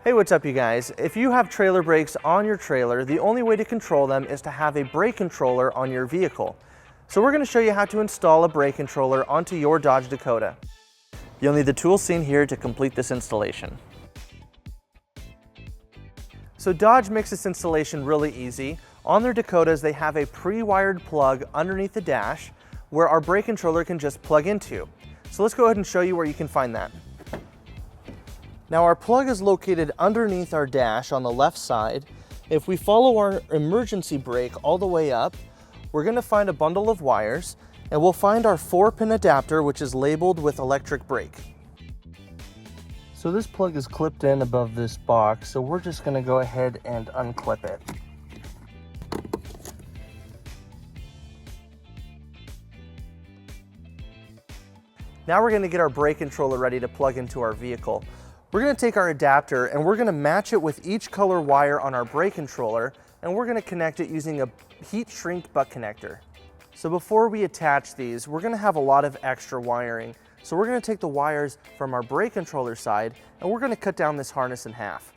Hey, what's up you guys? If you have trailer brakes on your trailer, the only way to control them is to have a brake controller on your vehicle. So we're going to show you how to install a brake controller onto your Dodge Dakota. You'll need the tools seen here to complete this installation. So Dodge makes this installation really easy. On their Dakotas, they have a pre-wired plug underneath the dash where our brake controller can just plug into. So let's go ahead and show you where you can find that. Now our plug is located underneath our dash on the left side. If we follow our emergency brake all the way up, we're going to find a bundle of wires and we'll find our 4-pin adapter, which is labeled with electric brake. So this plug is clipped in above this box, so we're just going to go ahead and unclip it. Now we're going to get our brake controller ready to plug into our vehicle. We're going to take our adapter and we're going to match it with each color wire on our brake controller, and we're going to connect it using a heat shrink butt connector. So before we attach these, we're going to have a lot of extra wiring. So we're going to take the wires from our brake controller side and we're going to cut down this harness in half.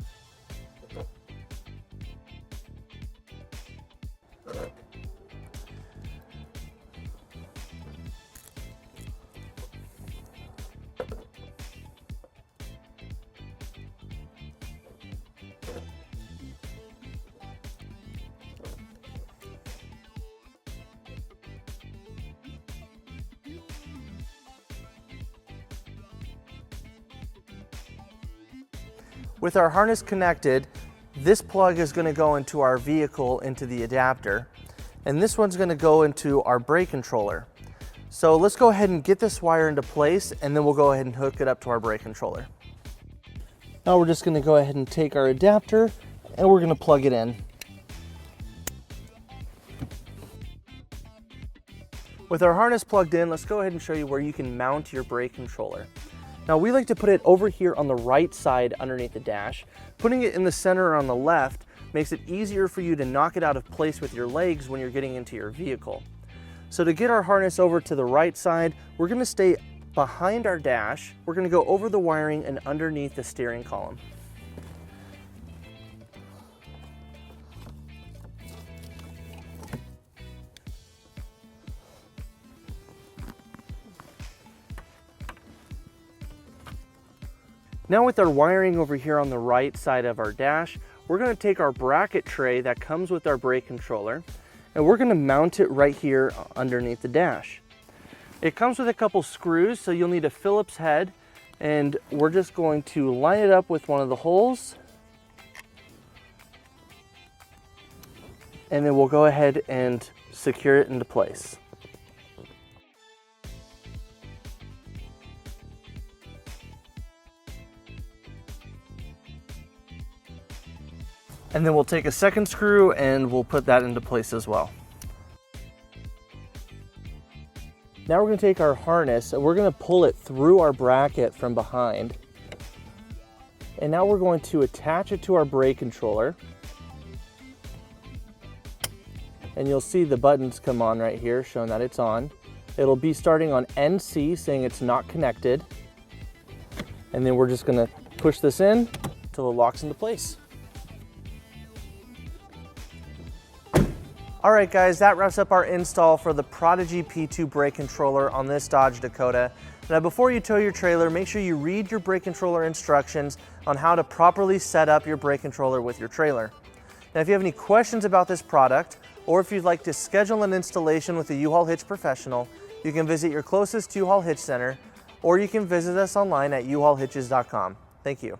With our harness connected, this plug is going to go into our vehicle, into the adapter, and this one's going to go into our brake controller. So let's go ahead and get this wire into place, and then we'll go ahead and hook it up to our brake controller. Now we're just going to go ahead and take our adapter and we're going to plug it in. With our harness plugged in, let's go ahead and show you where you can mount your brake controller. Now we like to put it over here on the right side underneath the dash. Putting it in the center or on the left makes it easier for you to knock it out of place with your legs when you're getting into your vehicle. So to get our harness over to the right side, we're going to stay behind our dash. We're going to go over the wiring and underneath the steering column. Now with our wiring over here on the right side of our dash, we're going to take our bracket tray that comes with our brake controller and we're going to mount it right here underneath the dash. It comes with a couple screws, so you'll need a Phillips head, and we're just going to line it up with one of the holes, and then we'll go ahead and secure it into place. And then we'll take a second screw and we'll put that into place as well. Now we're going to take our harness and we're going to pull it through our bracket from behind. And now we're going to attach it to our brake controller. And you'll see the buttons come on right here showing that it's on. It'll be starting on NC saying it's not connected. And then we're just going to push this in until it locks into place. Alright guys, that wraps up our install for the Prodigy P2 Brake Controller on this Dodge Dakota. Now before you tow your trailer, make sure you read your brake controller instructions on how to properly set up your brake controller with your trailer. Now if you have any questions about this product, or if you'd like to schedule an installation with a U-Haul Hitch professional, you can visit your closest U-Haul Hitch center, or you can visit us online at uhaulhitches.com. Thank you.